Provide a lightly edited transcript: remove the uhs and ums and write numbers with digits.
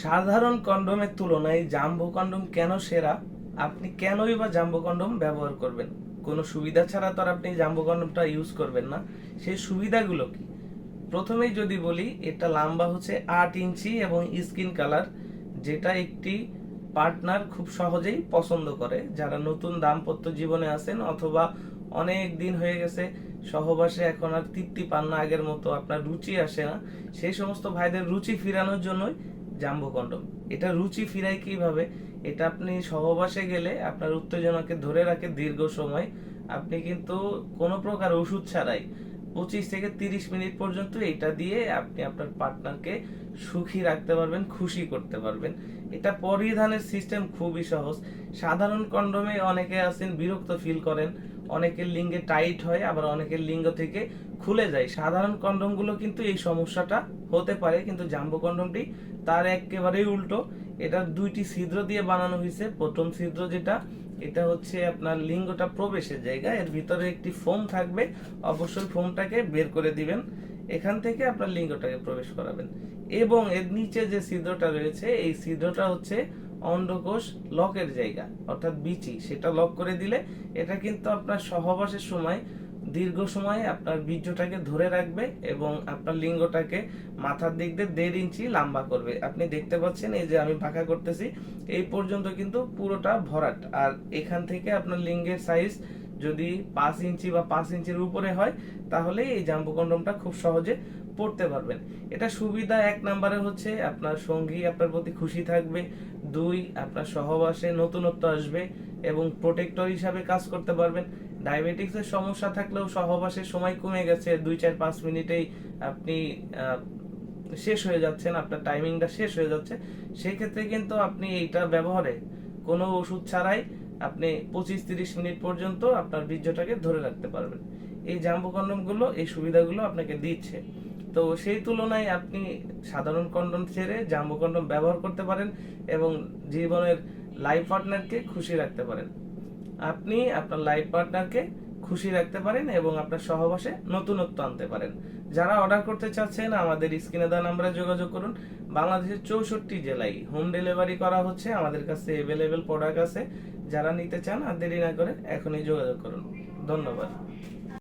সাধারণ কন্ডোমের তুলনায় jumbo condom কেন সেরা? আপনি কেনই বা জাম্বো কন্ডোম ব্যবহার করবেন? কোনো সুবিধা ছাড়া তো আর আপনি জাম্বো কন্ডোমটা ইউজ করবেন না। সেই সুবিধাগুলো কি? প্রথমেই যদি বলি, এটা লম্বা হচ্ছে 8 ইঞ্চি এবং স্কিন কালার, যেটা একটি পার্টনার খুব সহজেই পছন্দ করে। যারা নতুন দাম্পত্য জীবনে আছেন অথবা অনেক দিন হয়ে গেছে সহবাসে, এখন আর তৃপ্তি পান না, আগের মতো আপনার রুচি আসে না, সেই সমস্ত ভাইদের রুচি ফিরানোর জন্যই জাম্বো কন্ডোম। এটা রুচি ফিরায় কিভাবে? এটা আপনি সহবাসে গেলে আপনার উত্তেজনাকে ধরে রাখে দীর্ঘ সময়। আপনি কিন্তু কোনো প্রকার ওষুধ ছাড়াই 25 থেকে 30 মিনিট পর্যন্ত এটা দিয়ে আপনি আপনার পার্টনারকে সুখী রাখতে পারবেন, খুশি করতে পারবেন। এটা পরিধানের সিস্টেম খুবই সহজ। সাধারণ কন্ডোমে অনেকে আছেন বিরক্ত ফিল করেন, অনেকের লিঙ্গে টাইট হয়, আবার অনেকের লিঙ্গ থেকে খুলে যায়। সাধারণ কন্ডোমগুলো কিন্তু এই সমস্যাটা হতে পারে, কিন্তু জাম্বো কন্ডোমটি তার একেবারেই উল্টো। এটা 2টি ছিদ্র দিয়ে বানানো হয়েছে। প্রথম ছিদ্র যেটা, এটা হচ্ছে আপনার লিঙ্গটা প্রবেশের জায়গা, এর ভিতরে একটি ফোম থাকবে, অবশ্যই ফোমটাকে বের করে দিবেন, এখান থেকে আপনার লিঙ্গটাকে প্রবেশ করাবেন। এবং এর নিচে যে ছিদ্রটা রয়েছে, এই ছিদ্রটা হচ্ছে অন্ডকোষ লকের জায়গা, অর্থাৎ বিচি, সেটা লক করে দিলে এটা কিন্তু আপনার সহবাসের সময় দীর্ঘ সময় আপনার বীর্যটাকে ধরে রাখবে এবং আপনার লিঙ্গটাকে মাথার দিক দিয়ে 1.5 ইঞ্চি লম্বা করবে। আপনি দেখতে পাচ্ছেন, এই যে আমি বাঁকা করতেছি, এই পর্যন্ত কিন্তু পুরোটা ভরাট। আর এখান থেকে আপনার লিঙ্গের সাইজ যদি 5 ইঞ্চি বা 5 ইঞ্চির উপরে হয়, তাহলে এই জাম্বো কন্ডোমটা খুব সহজে পড়তে পারবেন। এটা সুবিধা 1 নম্বরে হচ্ছে আপনার সঙ্গী আপনার প্রতি খুশি থাকবে, 2 আপনার সহবাসে নতুনত্ব আসবে এবং প্রোটেক্টর হিসাবে কাজ করতে পারবেন। ডায়াবেটিক্সের সমস্যা থাকলেও সহবাসের সময় কমে গেছে, 2 4 5 মিনিটেই আপনি শেষ হয়ে যাচ্ছেন, আপনার টাইমিংটা শেষ হয়ে যাচ্ছে, সেই ক্ষেত্রে কিন্তু আপনি এইটা ব্যবহারে কোনো ওষুধ ছাড়াই আপনি 25 30 মিনিট পর্যন্ত আপনার বীর্যটাকে ধরে রাখতে পারবেন। এই জাম্বো কন্ডোমগুলো এই সুবিধাগুলো আপনাকে দিচ্ছে। তো সেই তুলনায় আপনি সাধারণ কন্ডোম ছেড়ে জাম্বো কন্ডোম ব্যবহার করতে পারেন এবং জীবনের লাইফ পার্টনারকে খুশি রাখতে পারেন। আপনি আপনার লাইফ পার্টনারকে খুশি রাখতে পারেন এবং আপনার সহবাসে নতুনত্ব আনতে পারেন। যারা অর্ডার করতে চাচ্ছেন, আমাদের স্ক্রিনে দেওয়া নম্বরে যোগাযোগ করুন। বাংলাদেশের 64 জেলায় হোম ডেলিভারি করা হচ্ছে, আমাদের কাছে অ্যাভেলেবেল প্রোডাক্ট আছে। যারা নিতে চান আর দেরি না করে এখনই যোগাযোগ করুন। ধন্যবাদ।